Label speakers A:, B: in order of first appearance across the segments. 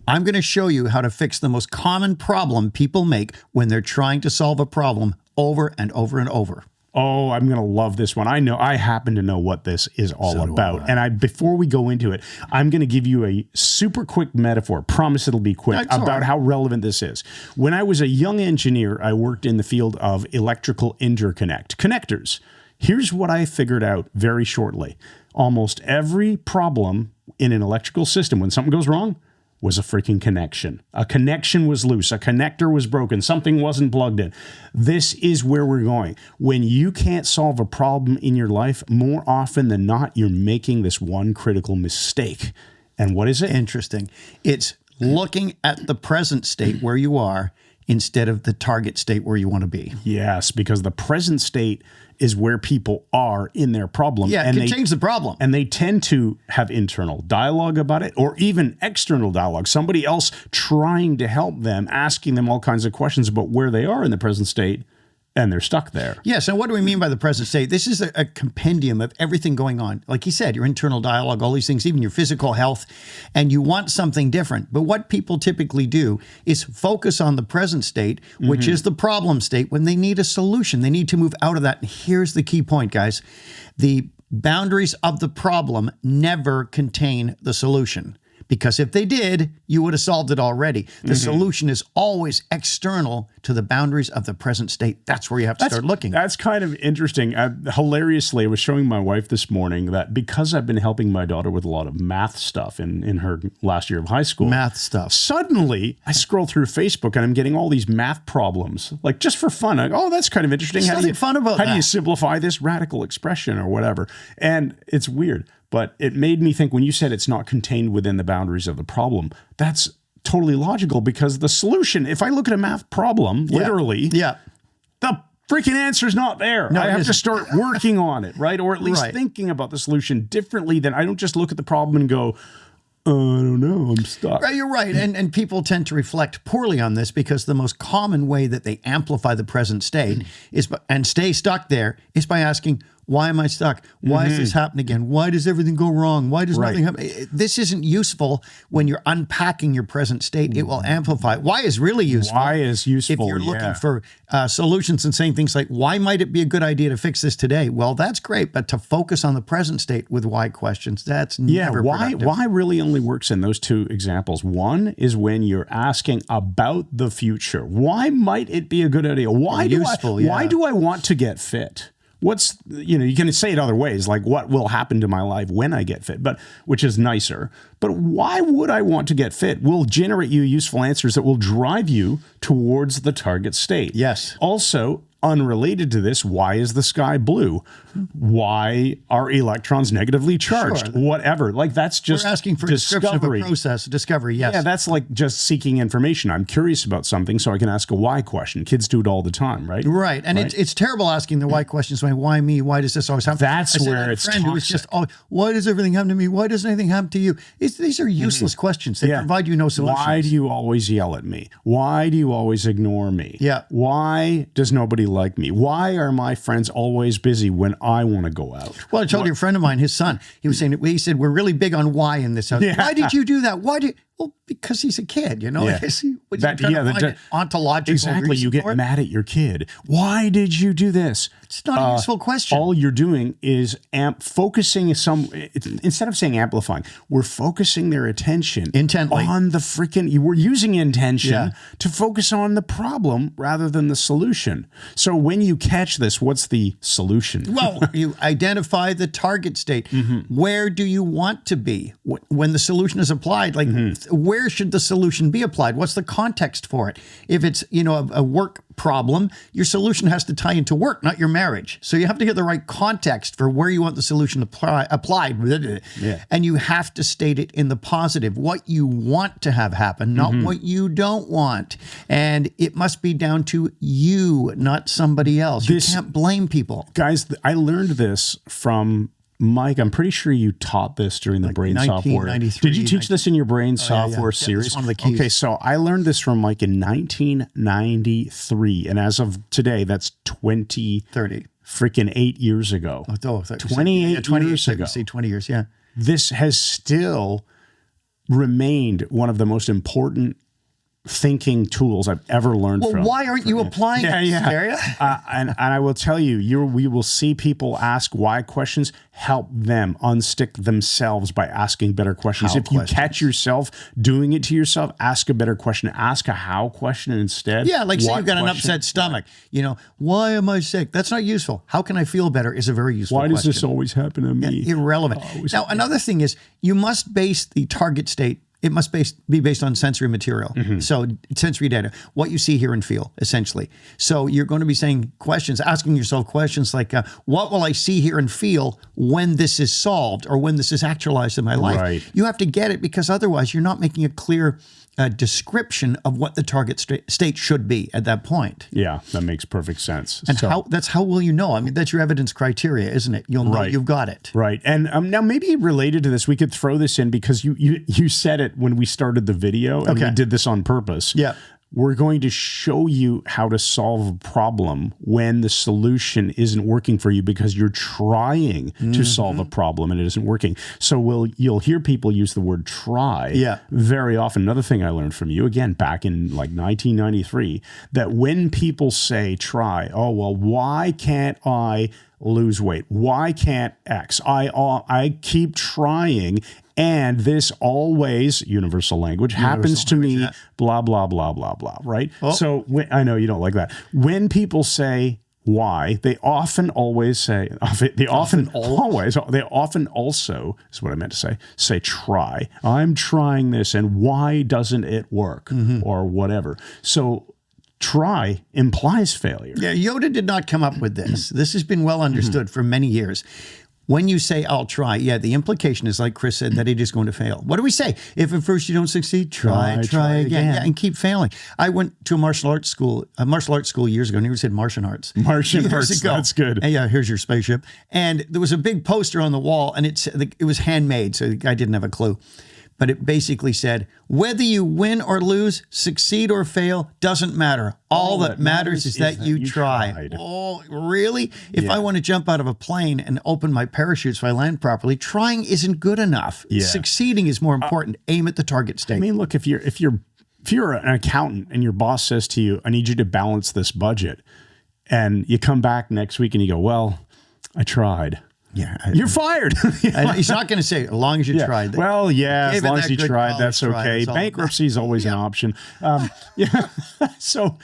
A: I'm going to show you how to fix the most common problem people make when they're trying to solve a problem over and over and over.
B: Oh, I'm going to love this one. I happen to know what this is all about. And before we go into it, I'm going to give you a super quick metaphor. Promise it'll be quick about how relevant this is. When I was a young engineer, I worked in the field of electrical interconnect, connectors. Here's what I figured out very shortly. Almost every problem in an electrical system, when something goes wrong, was a freaking connection. A connection was loose. A connector was broken. Something wasn't plugged in. This is where we're going. When you can't solve a problem in your life, more often than not, you're making this one critical mistake. And what is it?
A: Interesting. It's looking at the present state where you are instead of the target state where you want to be.
B: Yes, because the present state is where people are in their problem.
A: Yeah, it can change the problem.
B: And they tend to have internal dialogue about it, or even external dialogue. Somebody else trying to help them, asking them all kinds of questions about where they are in the present state, and they're stuck there.
A: Yes, and what do we mean by the present state? This is a compendium of everything going on. Like you said, your internal dialogue, all these things, even your physical health, and you want something different. But what people typically do is focus on the present state, which is the problem state, when they need a solution. They need to move out of that. And here's the key point, guys. The boundaries of the problem never contain the solution. Because if they did, you would have solved it already. The solution is always external to the boundaries of the present state. That's where you have to start looking.
B: That's kind of interesting. Hilariously, I was showing my wife this morning that because I've been helping my daughter with a lot of math stuff in her last year of high school.
A: Math stuff.
B: Suddenly, I scroll through Facebook and I'm getting all these math problems, like just for fun. I go, oh, that's kind of interesting.
A: There's nothing fun about that.
B: How do you simplify this radical expression or whatever? And it's weird. But it made me think when you said it's not contained within the boundaries of the problem, that's totally logical because the solution, if I look at a math problem, literally, the freaking answer is not there.
A: No,
B: I have to start working on it, right? Or at least thinking about the solution differently than I don't just look at the problem and go, I don't know, I'm stuck.
A: Right, you're right. And people tend to reflect poorly on this because the most common way that they amplify the present state is and stay stuck there is by asking, why am I stuck? Why is this happening again? Why does everything go wrong? Why does nothing happen? This isn't useful when you're unpacking your present state. It will amplify. Why is really useful?
B: Why is useful?
A: If you're looking for solutions and saying things like, why might it be a good idea to fix this today? Well, that's great. But to focus on the present state with why questions, that's never productive.
B: Why really only works in those two examples. One is when you're asking about the future. Why might it be a good idea? Why do I want to get fit? What's, you can say it other ways, like what will happen to my life when I get fit, but which is nicer. But why would I want to get fit will generate you useful answers that will drive you towards the target state.
A: Yes.
B: Also, unrelated to this, why is the sky blue? Why are electrons negatively charged?
A: Sure.
B: Whatever. Like that's just
A: We're asking for
B: discovery.
A: Description of a process, discovery, yes.
B: Yeah, that's like just seeking information. I'm curious about something, so I can ask a why question. Kids do it all the time, right?
A: Right. And it's terrible asking the why questions. Why me? Why does this always happen?
B: That's where it's toxic.
A: Who was just, why does everything happen to me? Why doesn't anything happen to you? These are useless questions. They provide you no solutions.
B: Why do you always yell at me? Why do you always ignore me?
A: Yeah.
B: Why does nobody like me? Why are my friends always busy when I want to go out?
A: Well, I told you a friend of mine, his son, he said, we're really big on why in this house. Yeah. Why did you do that? Well, because he's a kid, Yeah. Ontological
B: exactly. You get mad at your kid. Why did you do this?
A: It's not a useful question.
B: All you're doing is focusing instead of saying amplifying, we're focusing their attention
A: intently
B: on the freaking, we're using intention to focus on the problem rather than the solution. So when you catch this, what's the solution?
A: Well, you identify the target state. Where do you want to be when the solution is applied? Like, where should the solution be applied? What's the context for it? If it's, a work problem, your solution has to tie into work, not your marriage. So you have to get the right context for where you want the solution applied. And you have to state it in the positive, what you want to have happen, not what you don't want. And it must be down to you, not somebody else. You can't blame people.
B: Guys, I learned this from Mike. I'm pretty sure you taught this during the brain software. Did you teach this in your brain software series?
A: That's one of the keys.
B: Okay, so I learned this from Mike in 1993. And as of today, that's 30 freaking 8 years ago.
A: 28 years ago.
B: See,
A: 20 years, yeah.
B: This has still remained one of the most important thinking tools I've ever learned from.
A: Well, why aren't you applying it?
B: Yeah. And I will tell you, we will see people ask why questions. Help them unstick themselves by asking better questions.
A: How
B: if you
A: questions.
B: catch yourself doing it to yourself, ask a better question. Ask a how question instead.
A: Yeah, like say
B: What
A: you've got an
B: question?
A: upset stomach. You know, why am I sick? That's not useful. How can I feel better is a very useful
B: Why does
A: question.
B: this always happen to me?
A: Irrelevant. Now, another thing is you must base the target state. It must be based on sensory material. So sensory data, what you see, hear, and feel, essentially. So you're going to be saying questions, asking yourself questions like, what will I see, hear, and feel when this is solved or when this is actualized in my life?
B: Right.
A: You have to get it because otherwise you're not making a clear description of what the target state should be at that point.
B: Yeah, that makes perfect sense.
A: And that's how will you know? I mean, that's your evidence criteria, isn't it? You'll know you've got it.
B: Right. And now maybe related to this, we could throw this in because you said it when we started the video and we did this on purpose.
A: Yeah.
B: We're going to show you how to solve a problem when the solution isn't working for you because you're trying to solve a problem and it isn't working. So you'll hear people use the word try very often. Another thing I learned from you, again, back in like 1993, that when people say try, oh, well, why can't I lose weight? Why can't X? I keep trying. And this always, universal language, happens to me, blah, blah, blah, blah, blah, right? Oh. So I know you don't like that. When people say why, they often always say, they often also, is what I meant to say try. I'm trying this and why doesn't it work or whatever. So try implies failure.
A: Yeah, Yoda did not come up with this. This has been well understood for many years. When you say, I'll try, the implication is, like Chris said, that it is going to fail. What do we say? If at first you don't succeed, try again. Yeah, and keep failing. I went to a martial arts school years ago. I never said Martian arts.
B: Martian arts, that's good.
A: And yeah, here's your spaceship. And there was a big poster on the wall, and it was handmade, so the guy didn't have a clue. But it basically said, whether you win or lose, succeed or fail, doesn't matter. All that matters is that you try.
B: Tried.
A: Oh, really? If I want to jump out of a plane and open my parachutes if I land properly, trying isn't good enough.
B: Yeah.
A: Succeeding is more important. Aim at the target state.
B: I mean, look, if you're an accountant and your boss says to you, I need you to balance this budget, and you come back next week and you go, well, I tried.
A: Yeah,
B: you're fired.
A: He's not going to say, as long as you tried.
B: Well, as long as you tried, that's okay. Bankruptcy is always an option. So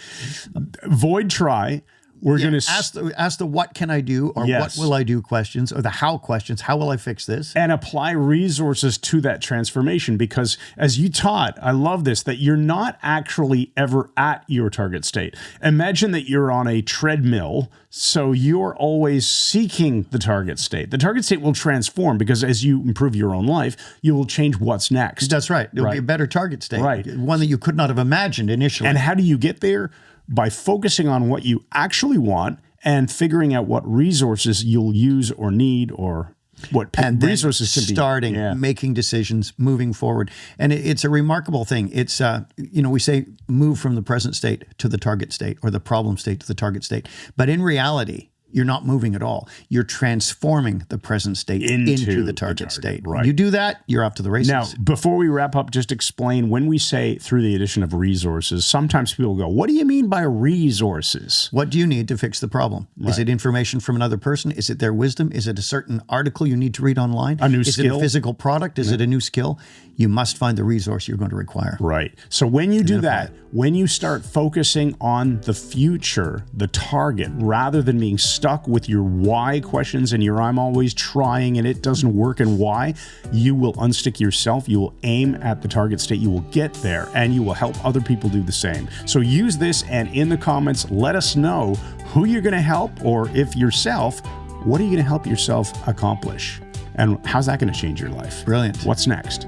B: avoid try. We're going to
A: ask the what can I do or what will I do questions, or the how questions. How will I fix this?
B: And apply resources to that transformation, because as you taught, I love this, that you're not actually ever at your target state. Imagine that you're on a treadmill, so you're always seeking the target state. The target state will transform because as you improve your own life, you will change what's next.
A: That's right. It'll be a better target state.
B: Right.
A: One that you could not have imagined initially.
B: And how do you get there? By focusing on what you actually want and figuring out what resources you'll use or need, or what resources can be.
A: Starting, making decisions, moving forward. And it's a remarkable thing. It's, we say move from the present state to the target state, or the problem state to the target state. But in reality, you're not moving at all. You're transforming the present state into the target state.
B: Right.
A: When you do that, you're off to the races.
B: Now, before we wrap up, just explain, when we say through the addition of resources, sometimes people go, what do you mean by resources?
A: What do you need to fix the problem? Right. Is it information from another person? Is it their wisdom? Is it a certain article you need to read online?
B: A new skill?
A: Is it a physical product? Is it a new skill? You must find the resource you're going to require.
B: Right. So when you do that, when you start focusing on the future, the target, rather than being stuck with your why questions and your I'm always trying and it doesn't work and why, you will unstick yourself. You will aim at the target state. You will get there, and you will help other people do the same. So use this, and in the comments, let us know who you're going to help, or if yourself, what are you going to help yourself accomplish? And how's that going to change your life?
A: Brilliant.
B: What's next?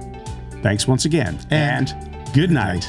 B: Thanks once again, and good night.